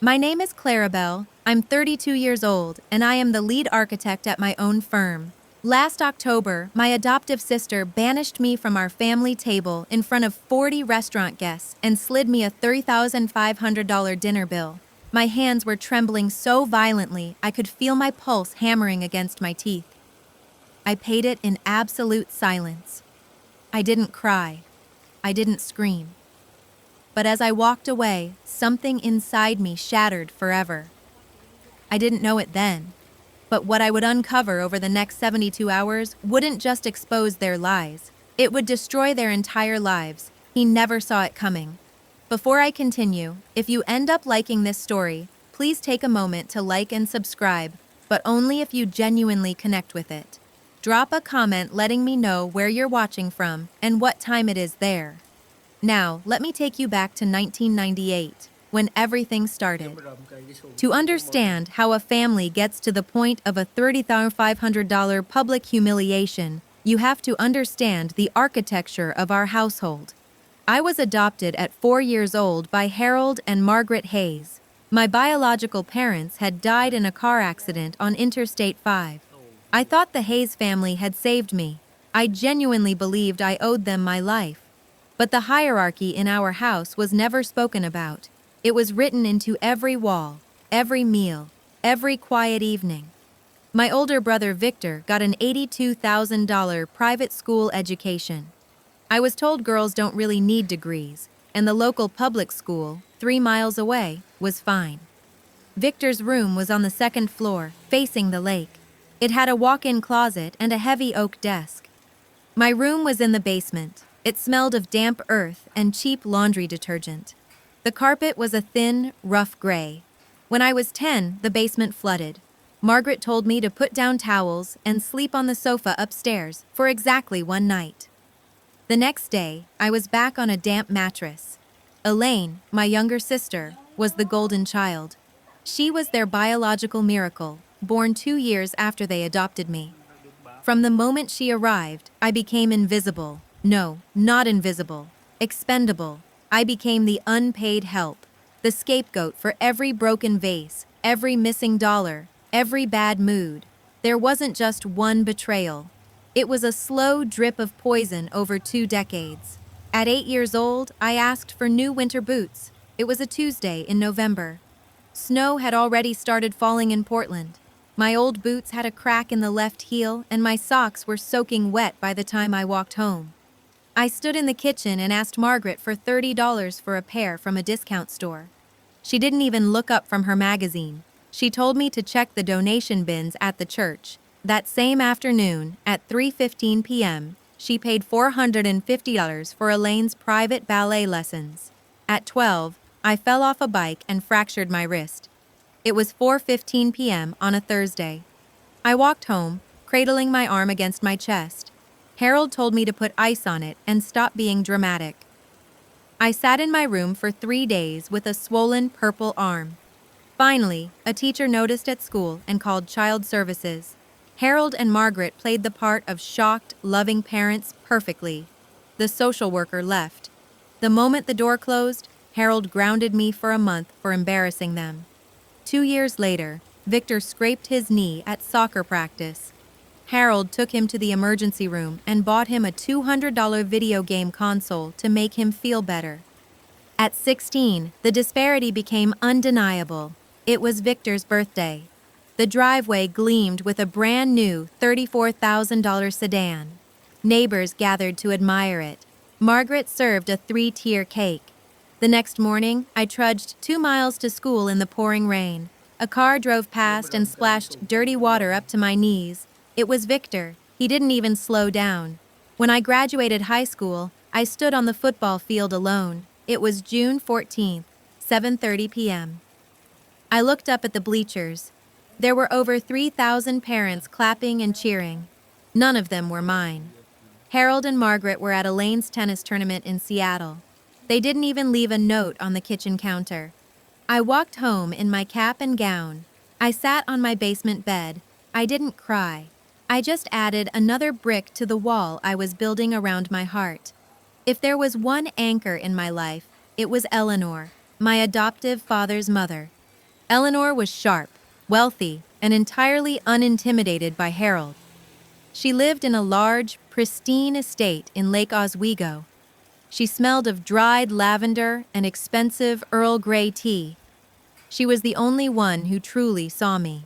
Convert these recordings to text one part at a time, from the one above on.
My name is Clarabelle. I'm 32 years old, and I am the lead architect at my own firm. Last October, my adoptive sister banished me from our family table in front of 40 restaurant guests and slid me a $3,500 dinner bill. My hands were trembling so violently I could feel my pulse hammering against my teeth. I paid it in absolute silence. I didn't cry. I didn't scream. But as I walked away, something inside me shattered forever. I didn't know it then, but what I would uncover over the next 72 hours wouldn't just expose their lies. It would destroy their entire lives. He never saw it coming. Before I continue, if you end up liking this story, please take a moment to like and subscribe, but only if you genuinely connect with it. Drop a comment letting me know where you're watching from and what time it is there. Now, let me take you back to 1998, when everything started. To understand how a family gets to the point of a $30,500 public humiliation, you have to understand the architecture of our household. I was adopted at 4 years old by Harold and Margaret Hayes. My biological parents had died in a car accident on Interstate 5. I thought the Hayes family had saved me. I genuinely believed I owed them my life. But the hierarchy in our house was never spoken about. It was written into every wall, every meal, every quiet evening. My older brother Victor got an $82,000 private school education. I was told girls don't really need degrees, and the local public school, 3 miles away, was fine. Victor's room was on the second floor, facing the lake. It had a walk-in closet and a heavy oak desk. My room was in the basement. It smelled of damp earth and cheap laundry detergent. The carpet was a thin, rough gray. When I was 10, the basement flooded. Margaret told me to put down towels and sleep on the sofa upstairs for exactly 1 night. The next day, I was back on a damp mattress. Elaine, my younger sister, was the golden child. She was their biological miracle, born 2 years after they adopted me. From the moment she arrived, I became invisible. No, not invisible. Expendable. I became the unpaid help, the scapegoat for every broken vase, every missing dollar, every bad mood. There wasn't just one betrayal. It was a slow drip of poison over 2 decades. At 8 years old, I asked for new winter boots. It was a Tuesday in November. Snow had already started falling in Portland. My old boots had a crack in the left heel, and my socks were soaking wet by the time I walked home. I stood in the kitchen and asked Margaret for $30 for a pair from a discount store. She didn't even look up from her magazine. She told me to check the donation bins at the church. That same afternoon, at 3:15 p.m., she paid $450 for Elaine's private ballet lessons. At 12, I fell off a bike and fractured my wrist. It was 4:15 p.m. on a Thursday. I walked home, cradling my arm against my chest. Harold told me to put ice on it and stop being dramatic. I sat in my room for 3 days with a swollen purple arm. Finally, a teacher noticed at school and called child services. Harold and Margaret played the part of shocked, loving parents perfectly. The social worker left. The moment the door closed, Harold grounded me for a month for embarrassing them. 2 years later, Victor scraped his knee at soccer practice. Harold took him to the emergency room and bought him a $200 video game console to make him feel better. At 16, the disparity became undeniable. It was Victor's birthday. The driveway gleamed with a brand new $34,000 sedan. Neighbors gathered to admire it. Margaret served a 3-tier cake. The next morning, I trudged 2 miles to school in the pouring rain. A car drove past and splashed dirty water up to my knees. It was Victor. He didn't even slow down. When I graduated high school, I stood on the football field alone. It was June 14th, 7:30 p.m. I looked up at the bleachers. There were over 3,000 parents clapping and cheering. None of them were mine. Harold and Margaret were at Elaine's tennis tournament in Seattle. They didn't even leave a note on the kitchen counter. I walked home in my cap and gown. I sat on my basement bed. I didn't cry. I just added another brick to the wall I was building around my heart. If there was one anchor in my life, it was Eleanor, my adoptive father's mother. Eleanor was sharp, wealthy, and entirely unintimidated by Harold. She lived in a large, pristine estate in Lake Oswego. She smelled of dried lavender and expensive Earl Grey tea. She was the only one who truly saw me.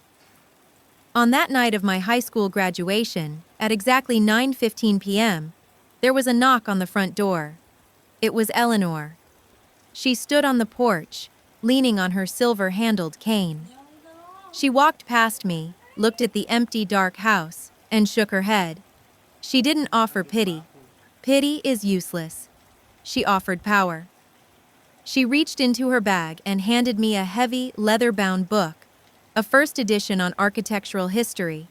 On that night of my high school graduation, at exactly 9:15 p.m., there was a knock on the front door. It was Eleanor. She stood on the porch, leaning on her silver-handled cane. She walked past me, looked at the empty, dark house, and shook her head. She didn't offer pity. Pity is useless. She offered power. She reached into her bag and handed me a heavy, leather-bound book, a first edition on architectural history.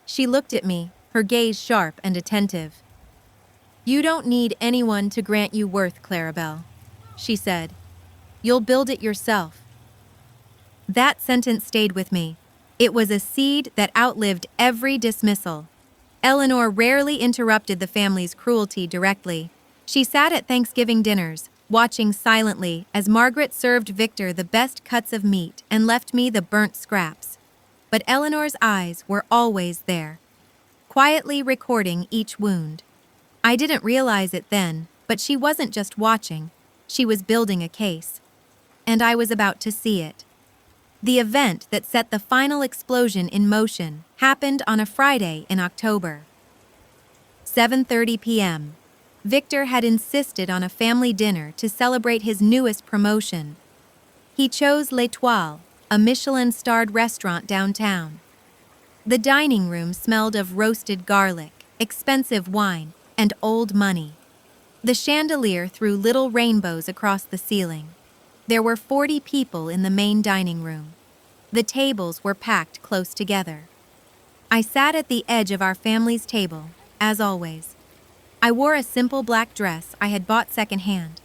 She looked at me, her gaze sharp and attentive. "You don't need anyone to grant you worth, Clarabelle," she said. "You'll build it yourself." That sentence stayed with me. It was a seed that outlived every dismissal. Eleanor rarely interrupted the family's cruelty directly. She sat at Thanksgiving dinners, watching silently as Margaret served Victor the best cuts of meat and left me the burnt scraps. But Eleanor's eyes were always there, quietly recording each wound. I didn't realize it then, but she wasn't just watching. She was building a case. And I was about to see it. The event that set the final explosion in motion happened on a Friday in October. 7:30 p.m. Victor had insisted on a family dinner to celebrate his newest promotion. He chose L'Étoile, a Michelin-starred restaurant downtown. The dining room smelled of roasted garlic, expensive wine, and old money. The chandelier threw little rainbows across the ceiling. There were 40 people in the main dining room. The tables were packed close together. I sat at the edge of our family's table, as always. I wore a simple black dress I had bought secondhand.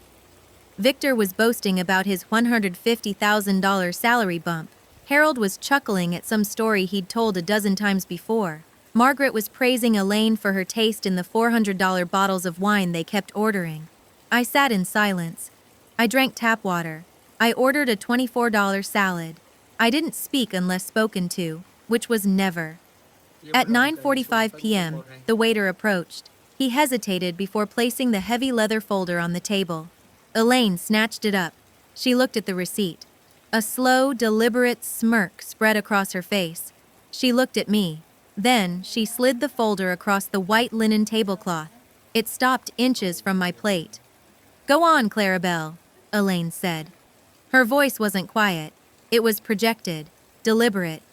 Victor was boasting about his $150,000 salary bump. Harold was chuckling at some story he'd told a dozen times before. Margaret was praising Elaine for her taste in the $400 bottles of wine they kept ordering. I sat in silence. I drank tap water. I ordered a $24 salad. I didn't speak unless spoken to, which was never. At 9:45 p.m., the waiter approached. He hesitated before placing the heavy leather folder on the table. Elaine snatched it up. She looked at the receipt. A slow, deliberate smirk spread across her face. She looked at me. Then, she slid the folder across the white linen tablecloth. It stopped inches from my plate. "Go on, Clarabelle," Elaine said. Her voice wasn't quiet. It was projected, deliberate.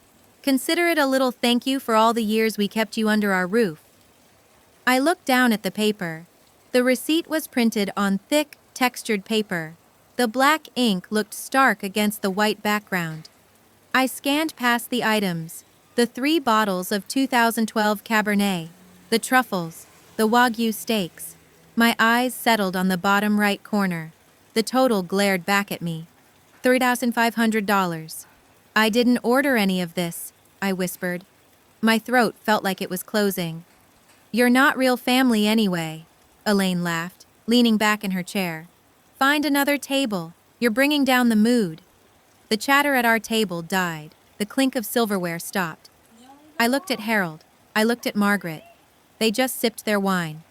"Consider it a little thank you for all the years we kept you under our roof." I looked down at the paper. The receipt was printed on thick, textured paper. The black ink looked stark against the white background. I scanned past the items. The 3 bottles of 2012 Cabernet, the truffles, the Wagyu steaks. My eyes settled on the bottom right corner. The total glared back at me. $3,500. "I didn't order any of this," I whispered. My throat felt like it was closing. "You're not real family anyway," Elaine laughed, leaning back in her chair. "Find another table. You're bringing down the mood." The chatter at our table died. The clink of silverware stopped. I looked at Harold. I looked at Margaret. They just sipped their wine.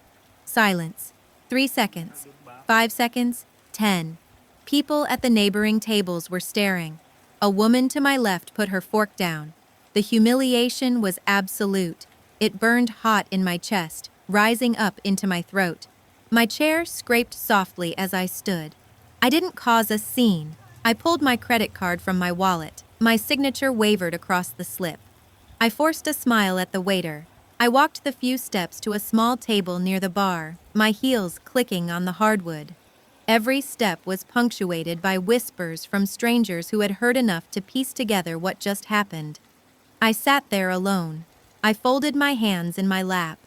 Silence. 3 seconds. 5 seconds. 10. People at the neighboring tables were staring. A woman to my left put her fork down. The humiliation was absolute. It burned hot in my chest, rising up into my throat. My chair scraped softly as I stood. I didn't cause a scene. I pulled my credit card from my wallet. My signature wavered across the slip. I forced a smile at the waiter. I walked the few steps to a small table near the bar, my heels clicking on the hardwood. Every step was punctuated by whispers from strangers who had heard enough to piece together what just happened. I sat there alone. I folded my hands in my lap.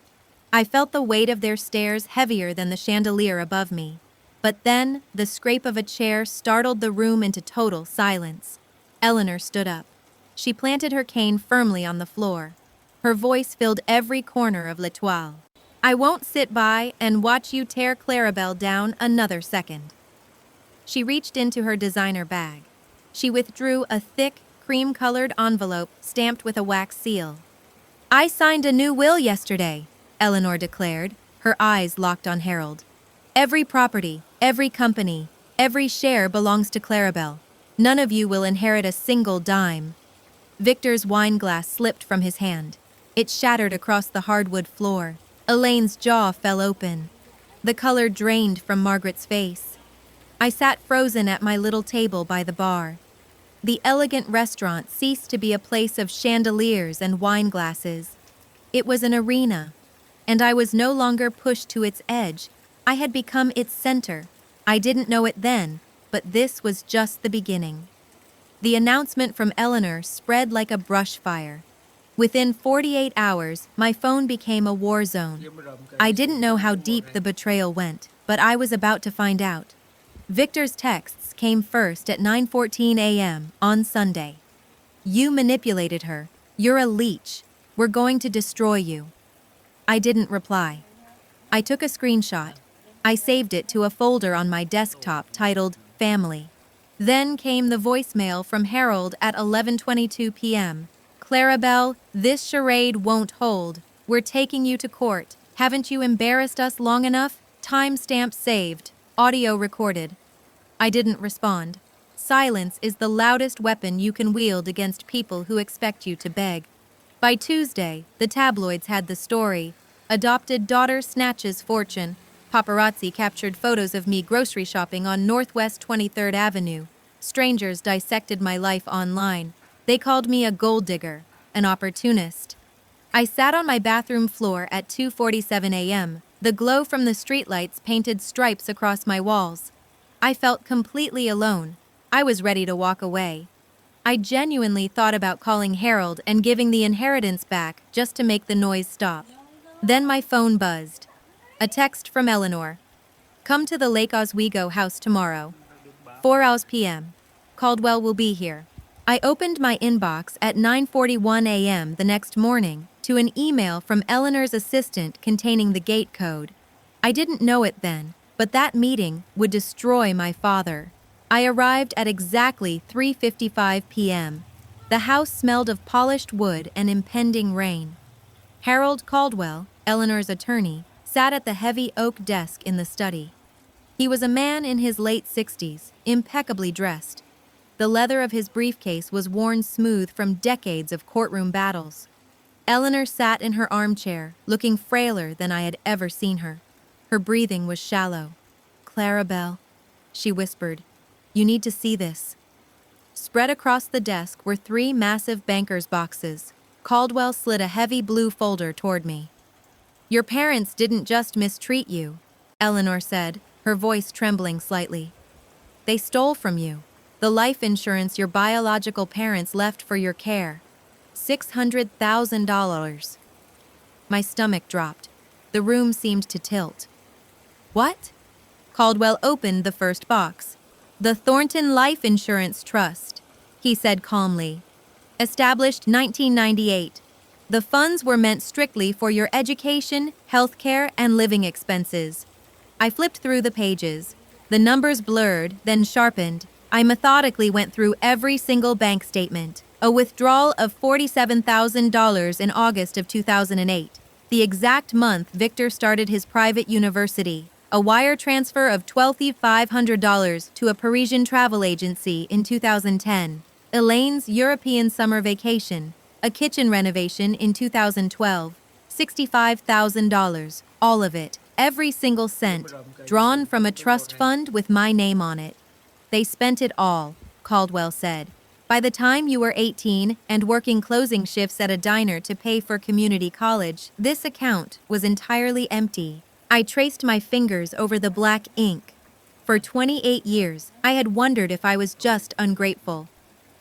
I felt the weight of their stares heavier than the chandelier above me. But then, the scrape of a chair startled the room into total silence. Eleanor stood up. She planted her cane firmly on the floor. Her voice filled every corner of L'Étoile. "I won't sit by and watch you tear Clarabelle down another second." She reached into her designer bag. She withdrew a thick, cream-colored envelope stamped with a wax seal. "I signed a new will yesterday," Eleanor declared, her eyes locked on Harold. "Every property, every company, every share belongs to Clarabelle. None of you will inherit a single dime." Victor's wine glass slipped from his hand. It shattered across the hardwood floor. Elaine's jaw fell open. The color drained from Margaret's face. I sat frozen at my little table by the bar. The elegant restaurant ceased to be a place of chandeliers and wine glasses. It was an arena, and I was no longer pushed to its edge. I had become its center. I didn't know it then, but this was just the beginning. The announcement from Eleanor spread like a brush fire. Within 48 hours, my phone became a war zone. I didn't know how deep the betrayal went, but I was about to find out. Victor's texts came first at 9:14 a.m. on Sunday. "You manipulated her. You're a leech. We're going to destroy you." I didn't reply. I took a screenshot. I saved it to a folder on my desktop titled Family. Then came the voicemail from Harold at 11:22 p.m. "Clarabelle, this charade won't hold. We're taking you to court. Haven't you embarrassed us long enough? Timestamp saved. Audio recorded." I didn't respond. Silence is the loudest weapon you can wield against people who expect you to beg. By Tuesday, the tabloids had the story. Adopted daughter snatches fortune. Paparazzi captured photos of me grocery shopping on Northwest 23rd Avenue. Strangers dissected my life online. They called me a gold digger, an opportunist. I sat on my bathroom floor at 2:47 a.m. The glow from the streetlights painted stripes across my walls. I felt completely alone. I was ready to walk away. I genuinely thought about calling Harold and giving the inheritance back just to make the noise stop. Then my phone buzzed. A text from Eleanor. "Come to the Lake Oswego house tomorrow. 4 p.m. Caldwell will be here." I opened my inbox at 9:41 a.m. the next morning to an email from Eleanor's assistant containing the gate code. I didn't know it then, but that meeting would destroy my father. I arrived at exactly 3:55 p.m. The house smelled of polished wood and impending rain. Harold Caldwell, Eleanor's attorney, sat at the heavy oak desk in the study. He was a man in his late 60s, impeccably dressed. The leather of his briefcase was worn smooth from decades of courtroom battles. Eleanor sat in her armchair, looking frailer than I had ever seen her. Her breathing was shallow. "Clarabelle," she whispered, "you need to see this." Spread across the desk were 3 massive banker's boxes. Caldwell slid a heavy blue folder toward me. "Your parents didn't just mistreat you," Eleanor said, her voice trembling slightly. "They stole from you the life insurance your biological parents left for your care. $600,000. My stomach dropped. The room seemed to tilt. "What?" Caldwell opened the first box. "The Thornton Life Insurance Trust," he said calmly. "Established 1998. The funds were meant strictly for your education, healthcare, and living expenses." I flipped through the pages. The numbers blurred, then sharpened. I methodically went through every single bank statement. A withdrawal of $47,000 in August of 2008, the exact month Victor started his private university. A wire transfer of $12,500 to a Parisian travel agency in 2010. Elaine's European summer vacation. A kitchen renovation in 2012, $65,000, all of it, every single cent, drawn from a trust fund with my name on it. "They spent it all," Caldwell said. "By the time you were 18 and working closing shifts at a diner to pay for community college, this account was entirely empty." I traced my fingers over the black ink. For 28 years, I had wondered if I was just ungrateful.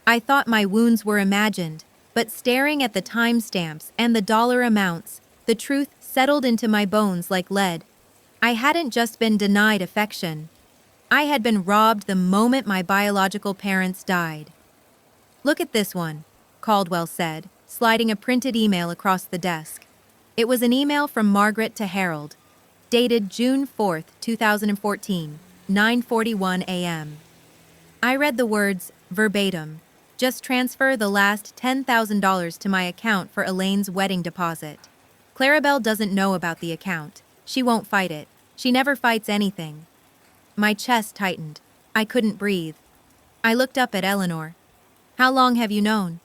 I thought my wounds were imagined. But staring at the timestamps and the dollar amounts, the truth settled into my bones like lead. I hadn't just been denied affection. I had been robbed the moment my biological parents died. "Look at this one," Caldwell said, sliding a printed email across the desk. It was an email from Margaret to Harold, dated June 4, 2014, 9:41 a.m. I read the words verbatim. Just transfer the last $10,000 to my account for Elaine's wedding deposit. Clarabelle doesn't know about the account. She won't fight it. She never fights anything. My chest tightened. I couldn't breathe. I looked up at Eleanor. How long have you known?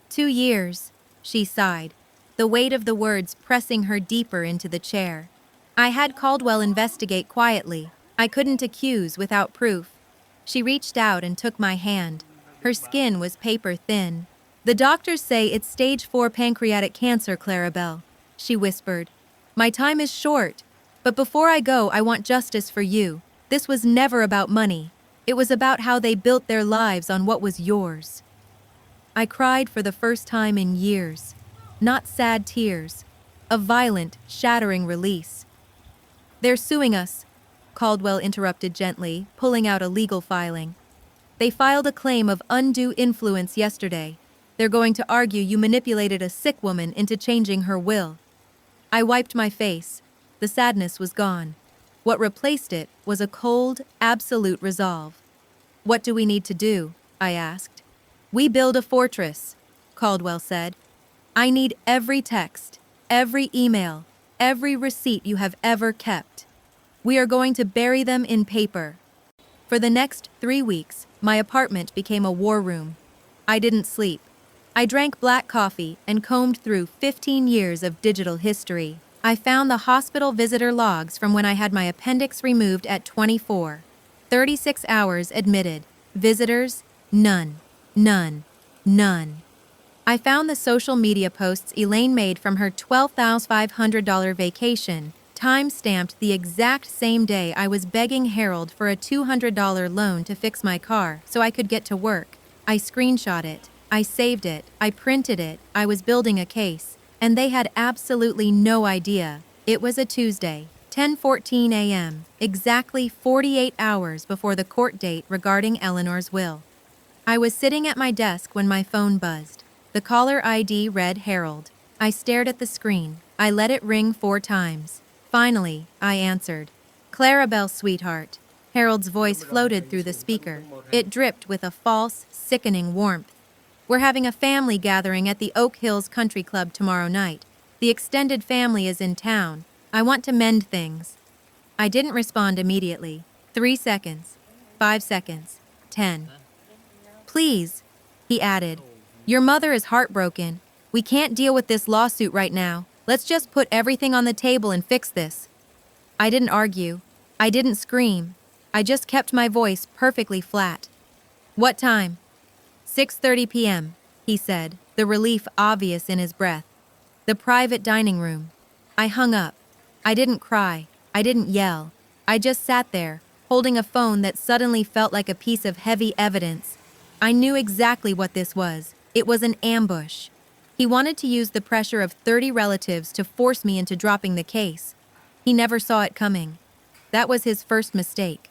2 years, she sighed, the weight of the words pressing her deeper into the chair. I had Caldwell investigate quietly. I couldn't accuse without proof. She reached out and took my hand. Her skin was paper thin. The doctors say it's stage 4 pancreatic cancer, Clarabelle, she whispered. My time is short, but before I go, I want justice for you. This was never about money. It was about how they built their lives on what was yours. I cried for the first time in years. Not sad tears. A violent, shattering release. They're suing us, Caldwell interrupted gently, pulling out a legal filing. They filed a claim of undue influence yesterday. They're going to argue you manipulated a sick woman into changing her will. I wiped my face. The sadness was gone. What replaced it was a cold, absolute resolve. What do we need to do? I asked. We build a fortress, Caldwell said. I need every text, every email, every receipt you have ever kept. We are going to bury them in paper. For the next 3 weeks, my apartment became a war room. I didn't sleep. I drank black coffee and combed through 15 years of digital history. I found the hospital visitor logs from when I had my appendix removed at 24. 36 hours admitted. Visitors, none. None. None. I found the social media posts Elaine made from her $12,500 vacation, time-stamped the exact same day I was begging Harold for a $200 loan to fix my car so I could get to work. I screenshot it. I saved it. I printed it. I was building a case. And they had absolutely no idea. It was a Tuesday, 10:14 a.m., exactly 48 hours before the court date regarding Eleanor's will. I was sitting at my desk when my phone buzzed. The caller ID read Harold. I stared at the screen. I let it ring 4 times. Finally, I answered. Clarabelle, sweetheart. Harold's voice floated through the speaker. It dripped with a false, sickening warmth. We're having a family gathering at the Oak Hills Country Club tomorrow night. The extended family is in town. I want to mend things. I didn't respond immediately. 3 seconds. 5 seconds. 10. Please, he added. Your mother is heartbroken. We can't deal with this lawsuit right now. Let's just put everything on the table and fix this. I didn't argue. I didn't scream. I just kept my voice perfectly flat. What time? 6:30 p.m., he said, the relief obvious in his breath. The private dining room. I hung up. I didn't cry. I didn't yell. I just sat there, holding a phone that suddenly felt like a piece of heavy evidence. I knew exactly what this was. It was an ambush. He wanted to use the pressure of 30 relatives to force me into dropping the case. He never saw it coming. That was his first mistake.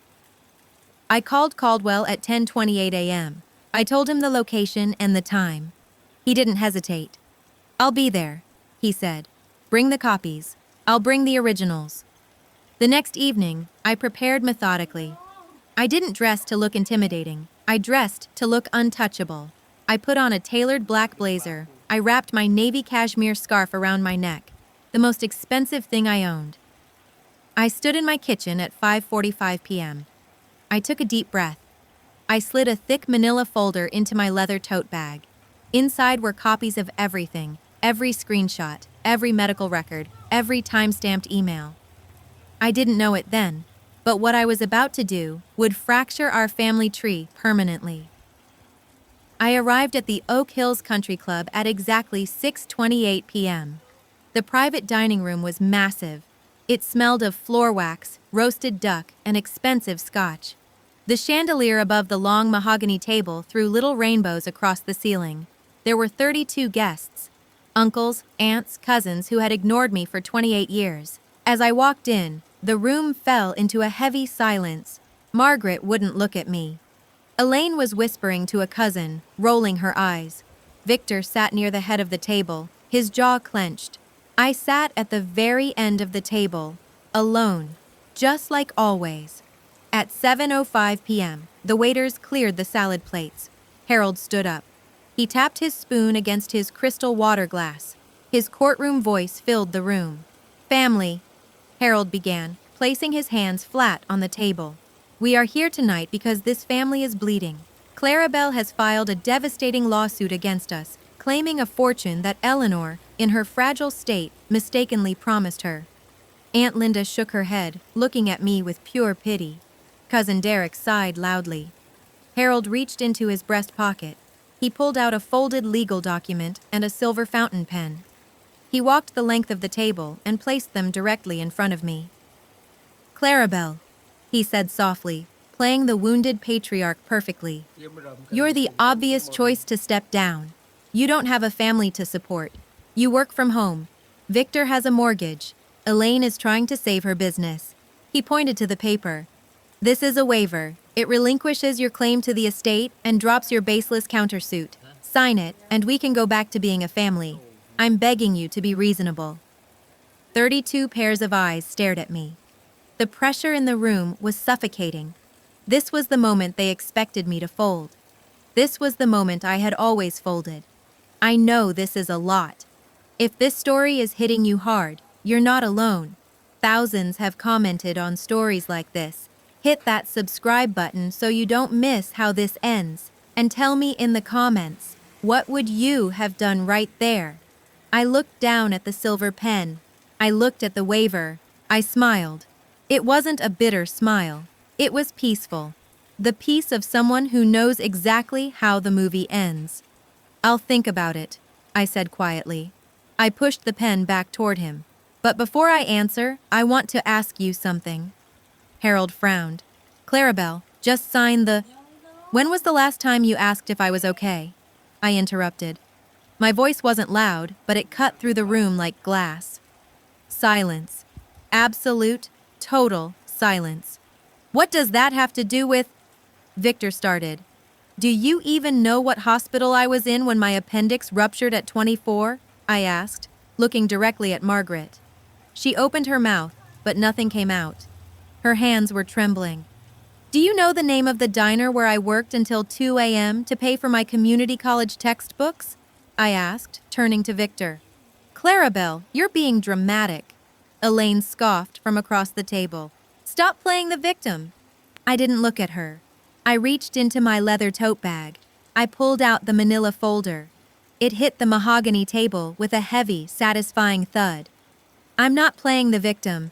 I called Caldwell at 10:28 a.m. I told him the location and the time. He didn't hesitate. I'll be there, he said. Bring the copies. I'll bring the originals. The next evening, I prepared methodically. I didn't dress to look intimidating. I dressed to look untouchable. I put on a tailored black blazer. I wrapped my navy cashmere scarf around my neck, the most expensive thing I owned. I stood in my kitchen at 5:45 p.m. I took a deep breath. I slid a thick manila folder into my leather tote bag. Inside were copies of everything, every screenshot, every medical record, every time-stamped email. I didn't know it then, but what I was about to do would fracture our family tree permanently. I arrived at the Oak Hills Country Club at exactly 6:28 p.m. The private dining room was massive. It smelled of floor wax, roasted duck, and expensive scotch. The chandelier above the long mahogany table threw little rainbows across the ceiling. There were 32 guests, uncles, aunts, cousins who had ignored me for 28 years. As I walked in, the room fell into a heavy silence. Margaret wouldn't look at me. Elaine was whispering to a cousin, rolling her eyes. Victor sat near the head of the table, his jaw clenched. I sat at the very end of the table, alone, just like always. At 7:05 p.m., the waiters cleared the salad plates. Harold stood up. He tapped his spoon against his crystal water glass. His courtroom voice filled the room. Family, Harold began, placing his hands flat on the table. We are here tonight because this family is bleeding. Clarabelle has filed a devastating lawsuit against us, claiming a fortune that Eleanor, in her fragile state, mistakenly promised her. Aunt Linda shook her head, looking at me with pure pity. Cousin Derek sighed loudly. Harold reached into his breast pocket. He pulled out a folded legal document and a silver fountain pen. He walked the length of the table and placed them directly in front of me. Clarabelle, he said softly, playing the wounded patriarch perfectly. You're the obvious choice to step down. You don't have a family to support. You work from home. Victor has a mortgage. Elaine is trying to save her business. He pointed to the paper. This is a waiver. It relinquishes your claim to the estate and drops your baseless countersuit. Sign it, and we can go back to being a family. I'm begging you to be reasonable. 32 pairs of eyes stared at me. The pressure in the room was suffocating. This was the moment they expected me to fold. This was the moment I had always folded. I know this is a lot. If this story is hitting you hard, you're not alone. Thousands have commented on stories like this. Hit that subscribe button so you don't miss how this ends. And tell me in the comments, what would you have done right there? I looked down at the silver pen. I looked at the waiver. I smiled. It wasn't a bitter smile. It was peaceful. The peace of someone who knows exactly how the movie ends. I'll think about it, I said quietly. I pushed the pen back toward him. But before I answer, I want to ask you something. Harold frowned. Clarabelle, just sign the... When was the last time you asked if I was okay? I interrupted. My voice wasn't loud, but it cut through the room like glass. Silence. Absolute, total silence. What does that have to do with... Victor started. Do you even know what hospital I was in when my appendix ruptured at 24? I asked, looking directly at Margaret. She opened her mouth, but nothing came out. Her hands were trembling. Do you know the name of the diner where I worked until 2 a.m. to pay for my community college textbooks? I asked, turning to Victor. Clarabelle, you're being dramatic. Elaine scoffed from across the table. Stop playing the victim. I didn't look at her. I reached into my leather tote bag. I pulled out the manila folder. It hit the mahogany table with a heavy, satisfying thud. I'm not playing the victim,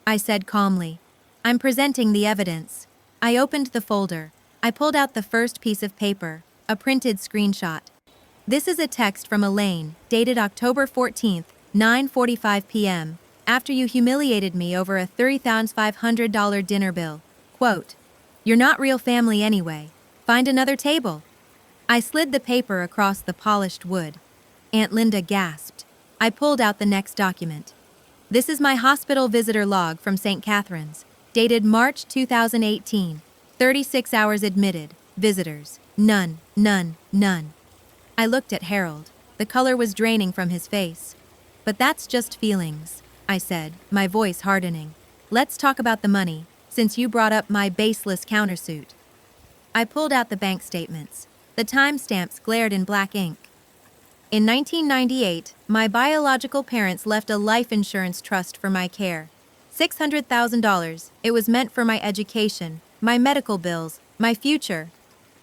I said calmly. I'm presenting the evidence. I opened the folder. I pulled out the first piece of paper, a printed screenshot. This is a text from Elaine, dated October 14th, 9:45 p.m., after you humiliated me over a $3,500 dinner bill. Quote, "You're not real family anyway. Find another table." I slid the paper across the polished wood. Aunt Linda gasped. I pulled out the next document. This is my hospital visitor log from St. Catherine's, dated March 2018. 36 hours admitted. Visitors. None, none, none. I looked at Harold. The color was draining from his face. But that's just feelings, I said, my voice hardening. Let's talk about the money, since you brought up my baseless countersuit. I pulled out the bank statements. The timestamps glared in black ink. In 1998, my biological parents left a life insurance trust for my care. $600,000. It was meant for my education, my medical bills, my future.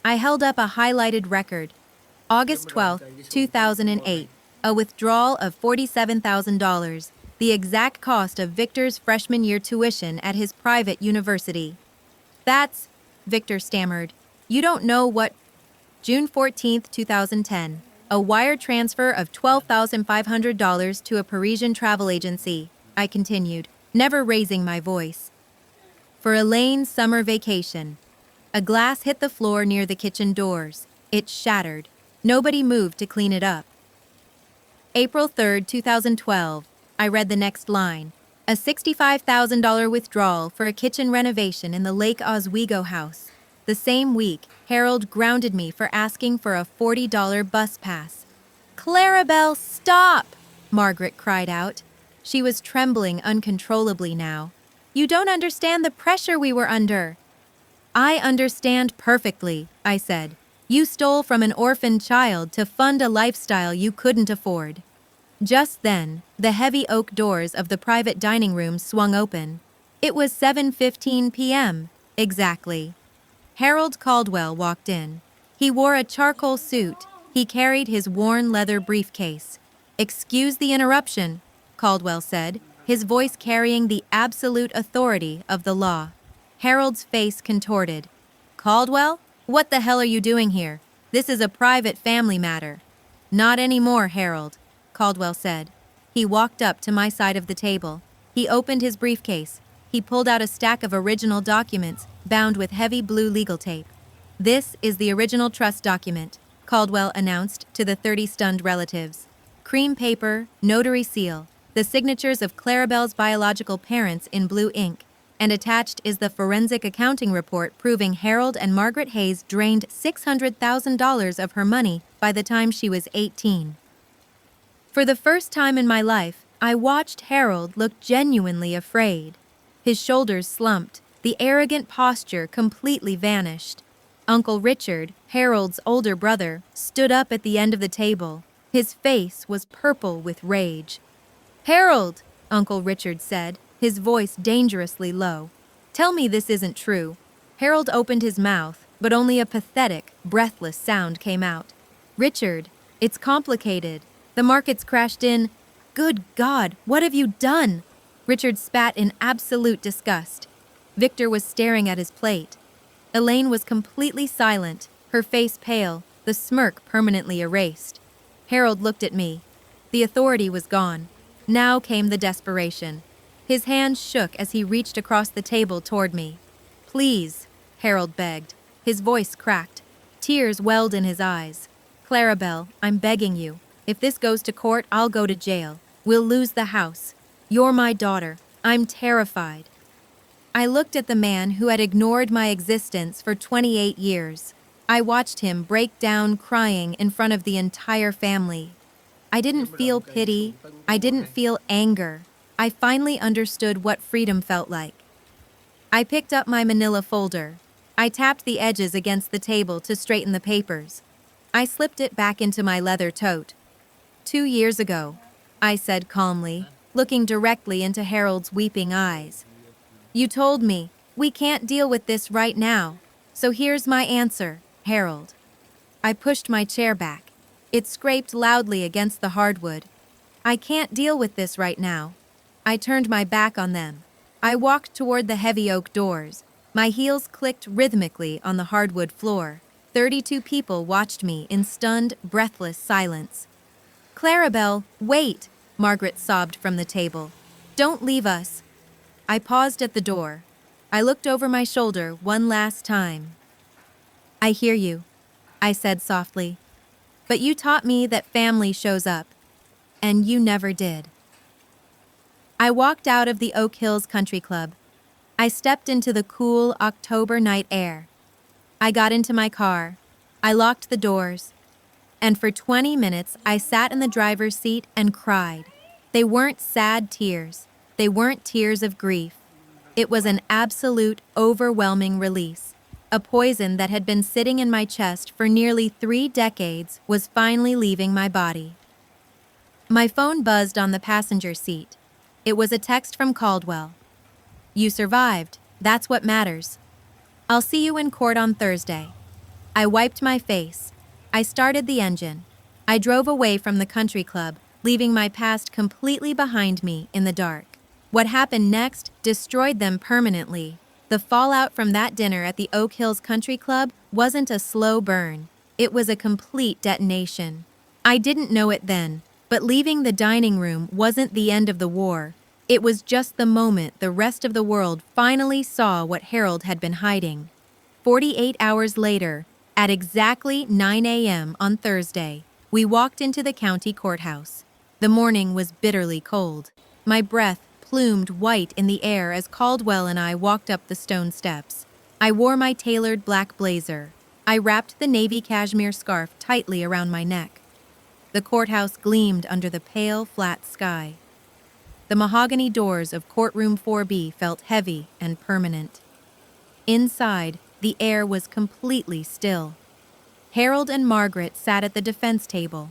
I held up a highlighted record. August 12, 2008. A withdrawal of $47,000, the exact cost of Victor's freshman year tuition at his private university. That's, Victor stammered. You don't know what... June 14, 2010. A wire transfer of $12,500 to a Parisian travel agency, I continued, never raising my voice. For Elaine's summer vacation. A glass hit the floor near the kitchen doors. It shattered. Nobody moved to clean it up. April 3, 2012. I read the next line. A $65,000 withdrawal for a kitchen renovation in the Lake Oswego house. The same week, Harold grounded me for asking for a $40 bus pass. Clarabelle, stop! Margaret cried out. She was trembling uncontrollably now. You don't understand the pressure we were under. I understand perfectly, I said. You stole from an orphaned child to fund a lifestyle you couldn't afford. Just then, the heavy oak doors of the private dining room swung open. It was 7:15 p.m. exactly. Harold Caldwell walked in. He wore a charcoal suit. He carried his worn leather briefcase. "Excuse the interruption," Caldwell said, his voice carrying the absolute authority of the law. Harold's face contorted. "Caldwell? What the hell are you doing here? This is a private family matter." "Not anymore, Harold," Caldwell said. He walked up to my side of the table. He opened his briefcase. He pulled out a stack of original documents bound with heavy blue legal tape. "This is the original trust document," Caldwell announced to the 30 stunned relatives. "Cream paper, notary seal, the signatures of Clarabelle's biological parents in blue ink, and attached is the forensic accounting report proving Harold and Margaret Hayes drained $600,000 of her money by the time she was 18. For the first time in my life, I watched Harold look genuinely afraid. His shoulders slumped, the arrogant posture completely vanished. Uncle Richard, Harold's older brother, stood up at the end of the table. His face was purple with rage. "Harold," Uncle Richard said, his voice dangerously low. "Tell me this isn't true." Harold opened his mouth, but only a pathetic, breathless sound came out. "Richard, it's complicated. The markets crashed in—" "Good God, what have you done?" Richard spat in absolute disgust. Victor was staring at his plate. Elaine was completely silent, her face pale, the smirk permanently erased. Harold looked at me. The authority was gone. Now came the desperation. His hands shook as he reached across the table toward me. "Please," Harold begged. His voice cracked. Tears welled in his eyes. "Clarabelle, I'm begging you. If this goes to court, I'll go to jail. We'll lose the house. You're my daughter. I'm terrified." I looked at the man who had ignored my existence for 28 years. I watched him break down crying in front of the entire family. I didn't feel pity. I didn't feel anger. I finally understood what freedom felt like. I picked up my manila folder. I tapped the edges against the table to straighten the papers. I slipped it back into my leather tote. 2 years ago, I said calmly, looking directly into Harold's weeping eyes. "You told me, we can't deal with this right now. So here's my answer, Harold." I pushed my chair back. It scraped loudly against the hardwood. "I can't deal with this right now." I turned my back on them. I walked toward the heavy oak doors. My heels clicked rhythmically on the hardwood floor. 32 people watched me in stunned, breathless silence. "Clarabelle, wait!" Margaret sobbed from the table. "Don't leave us." I paused at the door. I looked over my shoulder one last time. "I hear you," I said softly. "But you taught me that family shows up. And you never did." I walked out of the Oak Hills Country Club. I stepped into the cool October night air. I got into my car. I locked the doors. And for 20 minutes, I sat in the driver's seat and cried. They weren't sad tears. They weren't tears of grief. It was an absolute, overwhelming release. A poison that had been sitting in my chest for nearly 3 decades was finally leaving my body. My phone buzzed on the passenger seat. It was a text from Caldwell. "You survived. That's what matters. I'll see you in court on Thursday." I wiped my face. I started the engine. I drove away from the country club, leaving my past completely behind me in the dark. What happened next destroyed them permanently. The fallout from that dinner at the Oak Hills Country Club wasn't a slow burn. It was a complete detonation. I didn't know it then, but leaving the dining room wasn't the end of the war. It was just the moment the rest of the world finally saw what Harold had been hiding. 48 hours later, at exactly 9 a.m. on Thursday, we walked into the county courthouse. The morning was bitterly cold. My breath plumed white in the air as Caldwell and I walked up the stone steps. I wore my tailored black blazer. I wrapped the navy cashmere scarf tightly around my neck. The courthouse gleamed under the pale, flat sky. The mahogany doors of Courtroom 4B felt heavy and permanent. Inside, the air was completely still. Harold and Margaret sat at the defense table.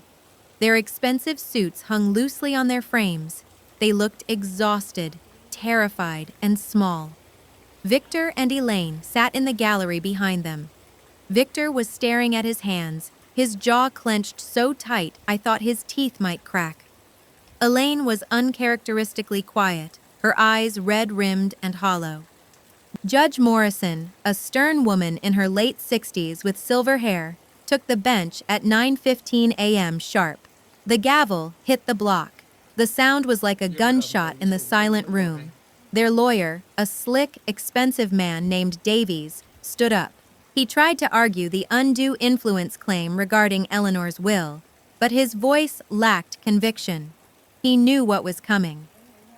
Their expensive suits hung loosely on their frames. They looked exhausted, terrified, and small. Victor and Elaine sat in the gallery behind them. Victor was staring at his hands, his jaw clenched so tight I thought his teeth might crack. Elaine was uncharacteristically quiet, her eyes red-rimmed and hollow. Judge Morrison, a stern woman in her late 60s with silver hair, took the bench at 9:15 a.m. sharp. The gavel hit the block. The sound was like a gunshot in the silent room. Their lawyer, a slick, expensive man named Davies, stood up. He tried to argue the undue influence claim regarding Eleanor's will, but his voice lacked conviction. He knew what was coming.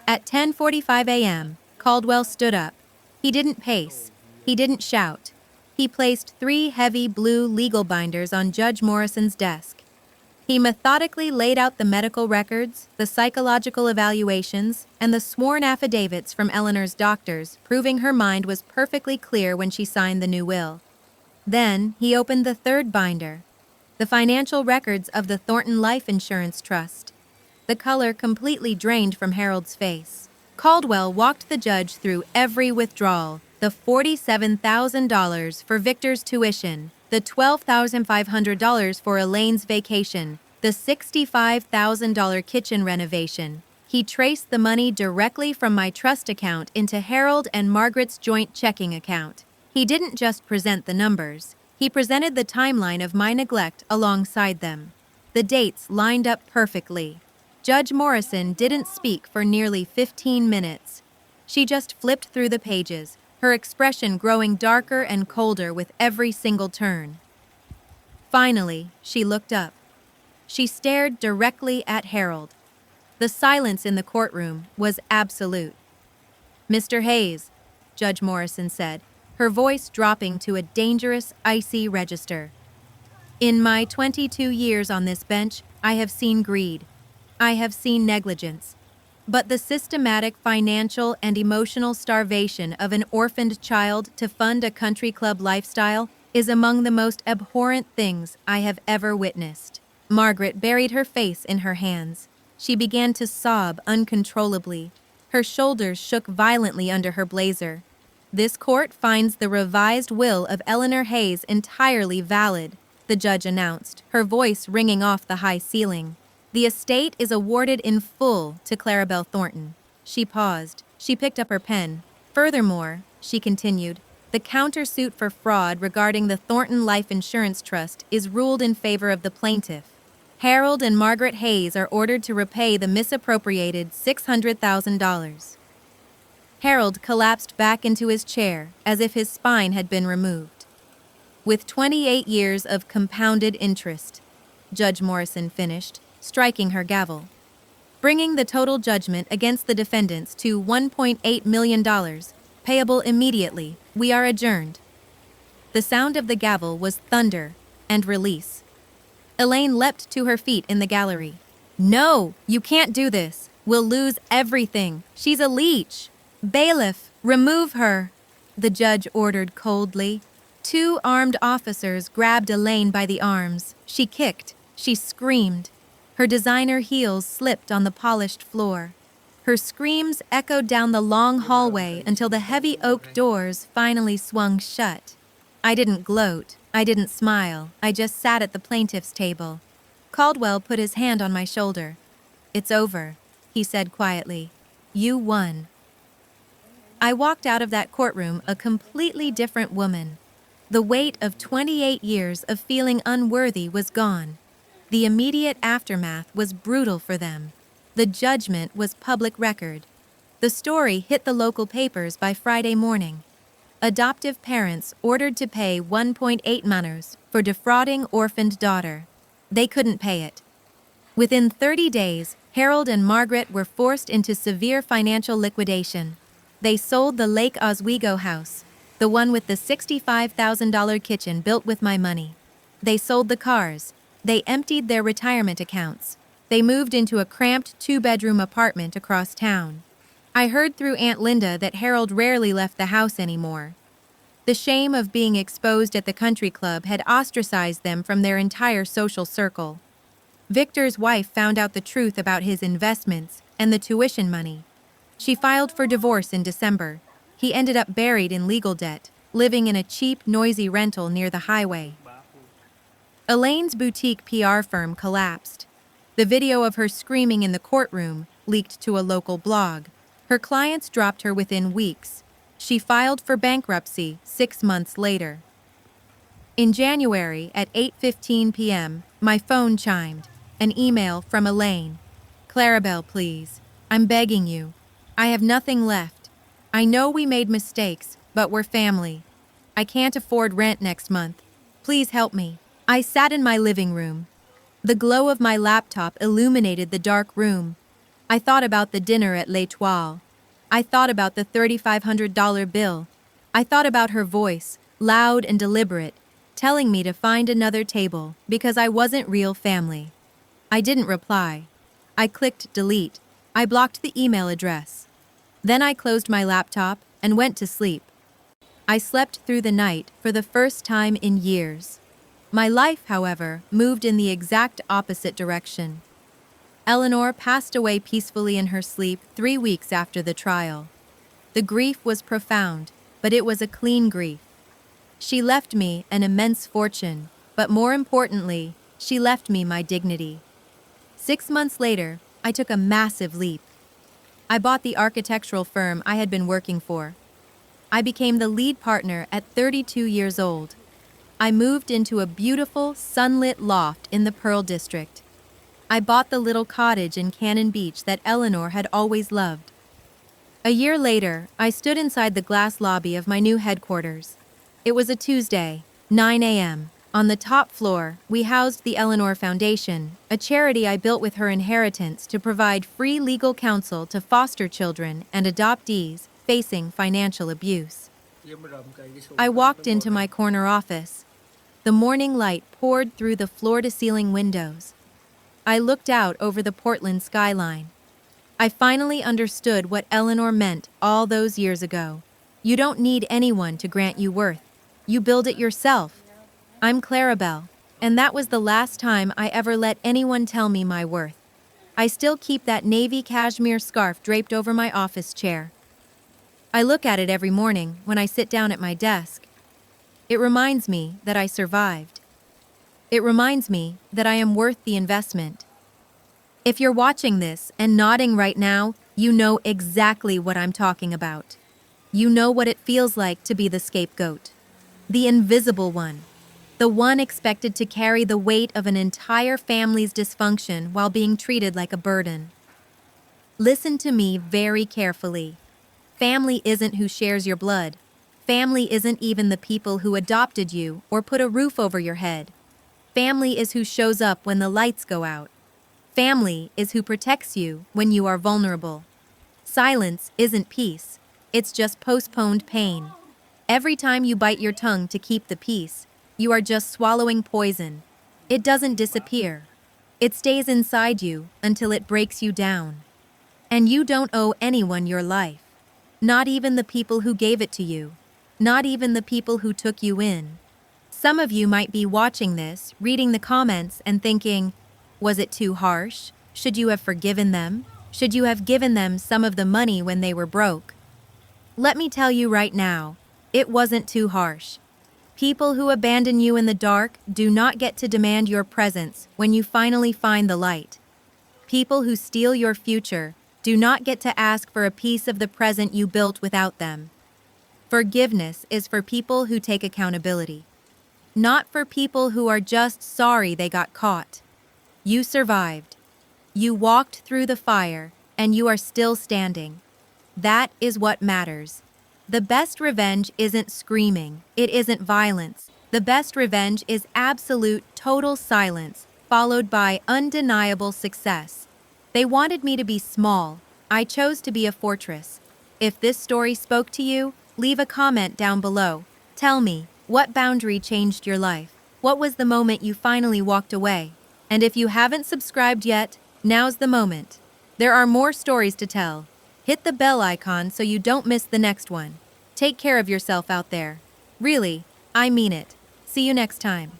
At 10:45 a.m., Caldwell stood up. He didn't pace. He didn't shout. He placed 3 heavy blue legal binders on Judge Morrison's desk. He methodically laid out the medical records, the psychological evaluations, and the sworn affidavits from Eleanor's doctors, proving her mind was perfectly clear when she signed the new will. Then he opened the 3rd binder, the financial records of the Thornton Life Insurance Trust. The color completely drained from Harold's face. Caldwell walked the judge through every withdrawal, the $47,000 for Victor's tuition, the $12,500 for Elaine's vacation, the $65,000 kitchen renovation. He traced the money directly from my trust account into Harold and Margaret's joint checking account. He didn't just present the numbers. He presented the timeline of my neglect alongside them. The dates lined up perfectly. Judge Morrison didn't speak for nearly 15 minutes. She just flipped through the pages, her expression growing darker and colder with every single turn. Finally, she looked up. She stared directly at Harold. The silence in the courtroom was absolute. "Mr. Hayes," Judge Morrison said, her voice dropping to a dangerous, icy register. "In my 22 years on this bench, I have seen greed. I have seen negligence. But the systematic financial and emotional starvation of an orphaned child to fund a country club lifestyle is among the most abhorrent things I have ever witnessed." Margaret buried her face in her hands. She began to sob uncontrollably. Her shoulders shook violently under her blazer. "This court finds the revised will of Eleanor Hayes entirely valid," the judge announced, her voice ringing off the high ceiling. "The estate is awarded in full to Clarabelle Thornton." She paused. She picked up her pen. "Furthermore," she continued, "the countersuit for fraud regarding the Thornton Life Insurance Trust is ruled in favor of the plaintiff. Harold and Margaret Hayes are ordered to repay the misappropriated $600,000. Harold collapsed back into his chair as if his spine had been removed. "With 28 years of compounded interest," Judge Morrison finished, striking her gavel, "bringing the total judgment against the defendants to $1.8 million, payable immediately. We are adjourned." The sound of the gavel was thunder and release. Elaine leapt to her feet in the gallery. "No, you can't do this. We'll lose everything. She's a leech. Bailiff, remove her," the judge ordered coldly. 2 armed officers grabbed Elaine by the arms. She kicked. She screamed. Her designer heels slipped on the polished floor. Her screams echoed down the long hallway until the heavy oak doors finally swung shut. I didn't gloat. I didn't smile. I just sat at the plaintiff's table. Caldwell put his hand on my shoulder. "It's over," he said quietly. "You won." I walked out of that courtroom a completely different woman. The weight of 28 years of feeling unworthy was gone. The immediate aftermath was brutal for them. The judgment was public record. The story hit the local papers by Friday morning. Adoptive parents ordered to pay 1.8 million for defrauding orphaned daughter. They couldn't pay it. Within 30 days, Harold and Margaret were forced into severe financial liquidation. They sold the Lake Oswego house, the one with the $65,000 kitchen built with my money. They sold the cars. They emptied their retirement accounts. They moved into a cramped 2-bedroom apartment across town. I heard through Aunt Linda that Harold rarely left the house anymore. The shame of being exposed at the country club had ostracized them from their entire social circle. Victor's wife found out the truth about his investments and the tuition money. She filed for divorce in December. He ended up buried in legal debt, living in a cheap, noisy rental near the highway. Elaine's boutique PR firm collapsed. The video of her screaming in the courtroom leaked to a local blog. Her clients dropped her within weeks. She filed for bankruptcy 6 months later. In January at 8:15 p.m., my phone chimed. An email from Elaine. "Clarabelle, please. I'm begging you. I have nothing left. I know we made mistakes, but we're family. I can't afford rent next month. Please help me." I sat in my living room. The glow of my laptop illuminated the dark room. I thought about the dinner at L'Étoile. I thought about the $3,500 bill. I thought about her voice, loud and deliberate, telling me to find another table because I wasn't real family. I didn't reply. I clicked delete. I blocked the email address. Then I closed my laptop and went to sleep. I slept through the night for the first time in years. My life, however, moved in the exact opposite direction. Eleanor passed away peacefully in her sleep 3 weeks after the trial. The grief was profound, but it was a clean grief. She left me an immense fortune, but more importantly, she left me my dignity. 6 months later, I took a massive leap. I bought the architectural firm I had been working for. I became the lead partner at 32 years old. I moved into a beautiful, sunlit loft in the Pearl District. I bought the little cottage in Cannon Beach that Eleanor had always loved. A year later, I stood inside the glass lobby of my new headquarters. It was a Tuesday, 9 a.m. On the top floor, we housed the Eleanor Foundation, a charity I built with her inheritance to provide free legal counsel to foster children and adoptees facing financial abuse. I walked into my corner office. The morning light poured through the floor-to-ceiling windows. I looked out over the Portland skyline. I finally understood what Eleanor meant all those years ago. You don't need anyone to grant you worth. You build it yourself. I'm Clarabelle, and that was the last time I ever let anyone tell me my worth. I still keep that navy cashmere scarf draped over my office chair. I look at it every morning when I sit down at my desk. It reminds me that I survived. It reminds me that I am worth the investment. If you're watching this and nodding right now, you know exactly what I'm talking about. You know what it feels like to be the scapegoat. The invisible one. The one expected to carry the weight of an entire family's dysfunction while being treated like a burden. Listen to me very carefully. Family isn't who shares your blood. Family isn't even the people who adopted you or put a roof over your head. Family is who shows up when the lights go out. Family is who protects you when you are vulnerable. Silence isn't peace. It's just postponed pain. Every time you bite your tongue to keep the peace, you are just swallowing poison. It doesn't disappear. It stays inside you until it breaks you down. And you don't owe anyone your life. Not even the people who gave it to you. Not even the people who took you in. Some of you might be watching this, reading the comments, and thinking, was it too harsh? Should you have forgiven them? Should you have given them some of the money when they were broke? Let me tell you right now, it wasn't too harsh. People who abandon you in the dark do not get to demand your presence when you finally find the light. People who steal your future do not get to ask for a piece of the present you built without them. Forgiveness is for people who take accountability, not for people who are just sorry they got caught. You survived. You walked through the fire, and you are still standing. That is what matters. The best revenge isn't screaming. It isn't violence. The best revenge is absolute, total silence, followed by undeniable success. They wanted me to be small. I chose to be a fortress. If this story spoke to you, leave a comment down below. Tell me, what boundary changed your life? What was the moment you finally walked away? And if you haven't subscribed yet, now's the moment. There are more stories to tell. Hit the bell icon so you don't miss the next one. Take care of yourself out there. Really, I mean it. See you next time.